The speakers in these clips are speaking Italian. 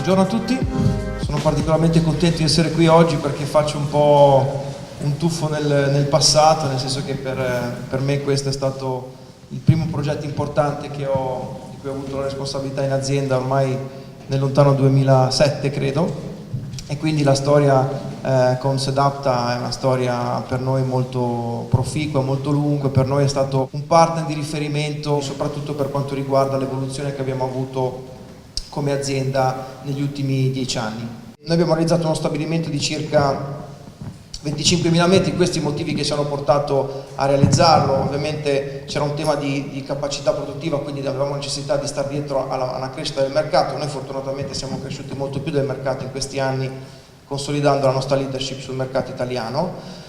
Buongiorno a tutti, sono particolarmente contento di essere qui oggi perché faccio un po' un tuffo nel passato, nel senso che per me questo è stato il primo progetto importante di cui ho avuto la responsabilità in azienda ormai nel lontano 2007 credo, e quindi la storia con Sedapta è una storia per noi molto proficua, molto lunga. Per noi è stato un partner di riferimento soprattutto per quanto riguarda l'evoluzione che abbiamo avuto come azienda negli ultimi 10 anni. Noi abbiamo realizzato uno stabilimento di circa 25.000 metri, questi i motivi che ci hanno portato a realizzarlo. Ovviamente c'era un tema di capacità produttiva, quindi avevamo necessità di stare dietro alla crescita del mercato. Noi fortunatamente siamo cresciuti molto più del mercato in questi anni, consolidando la nostra leadership sul mercato italiano.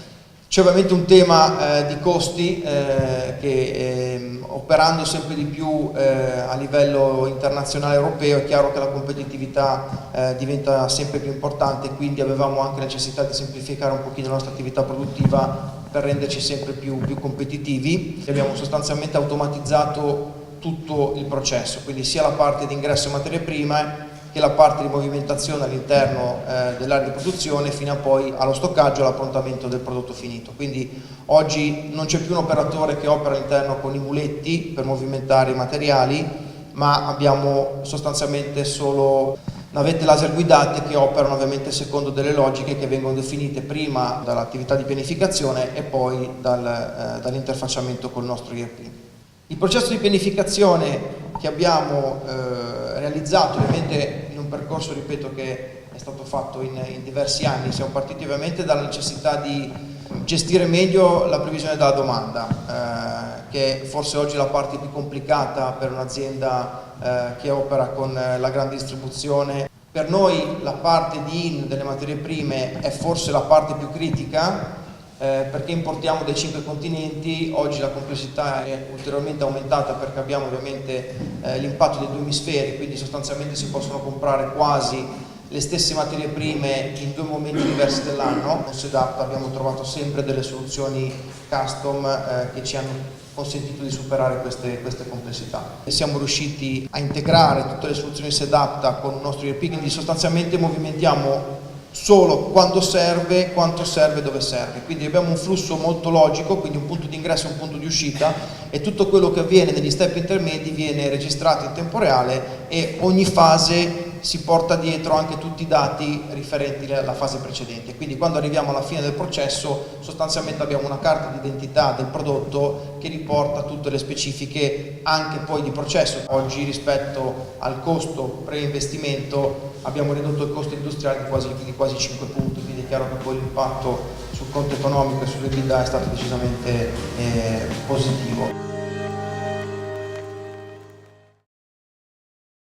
C'è ovviamente un tema di costi che operando sempre di più a livello internazionale europeo è chiaro che la competitività diventa sempre più importante, quindi avevamo anche necessità di semplificare un pochino la nostra attività produttiva per renderci sempre più competitivi. Abbiamo sostanzialmente automatizzato tutto il processo, quindi sia la parte di ingresso in materie prime che la parte di movimentazione all'interno dell'area di produzione fino a poi allo stoccaggio e all'approntamento del prodotto finito. Quindi oggi non c'è più un operatore che opera all'interno con i muletti per movimentare i materiali, ma abbiamo sostanzialmente solo navette laser guidate che operano ovviamente secondo delle logiche che vengono definite prima dall'attività di pianificazione e poi dall'interfacciamento col nostro ERP. Il processo di pianificazione che abbiamo realizzato ovviamente in un percorso, ripeto, che è stato fatto in diversi anni. Siamo partiti ovviamente dalla necessità di gestire meglio la previsione della domanda, che forse oggi è la parte più complicata per un'azienda che opera con la grande distribuzione. Per noi la parte di in delle materie prime è forse la parte più critica, perché importiamo dai 5 continenti. Oggi la complessità è ulteriormente aumentata perché abbiamo ovviamente l'impatto dei 2 emisferi, quindi sostanzialmente si possono comprare quasi le stesse materie prime in 2 momenti diversi dell'anno. Con Sedapta abbiamo trovato sempre delle soluzioni custom che ci hanno consentito di superare queste complessità. E siamo riusciti a integrare tutte le soluzioni Sedapta con il nostro ERP, quindi sostanzialmente movimentiamo solo quando serve, quanto serve, dove serve. Quindi abbiamo un flusso molto logico, quindi un punto di ingresso e un punto di uscita, e tutto quello che avviene negli step intermedi viene registrato in tempo reale e ogni fase si porta dietro anche tutti i dati riferenti alla fase precedente. Quindi quando arriviamo alla fine del processo sostanzialmente abbiamo una carta d'identità del prodotto che riporta tutte le specifiche anche poi di processo. Oggi rispetto al costo pre-investimento abbiamo ridotto il costo industriale di quasi 5 punti, quindi è chiaro che poi l'impatto sul conto economico e sull'EBITDA è stato decisamente positivo.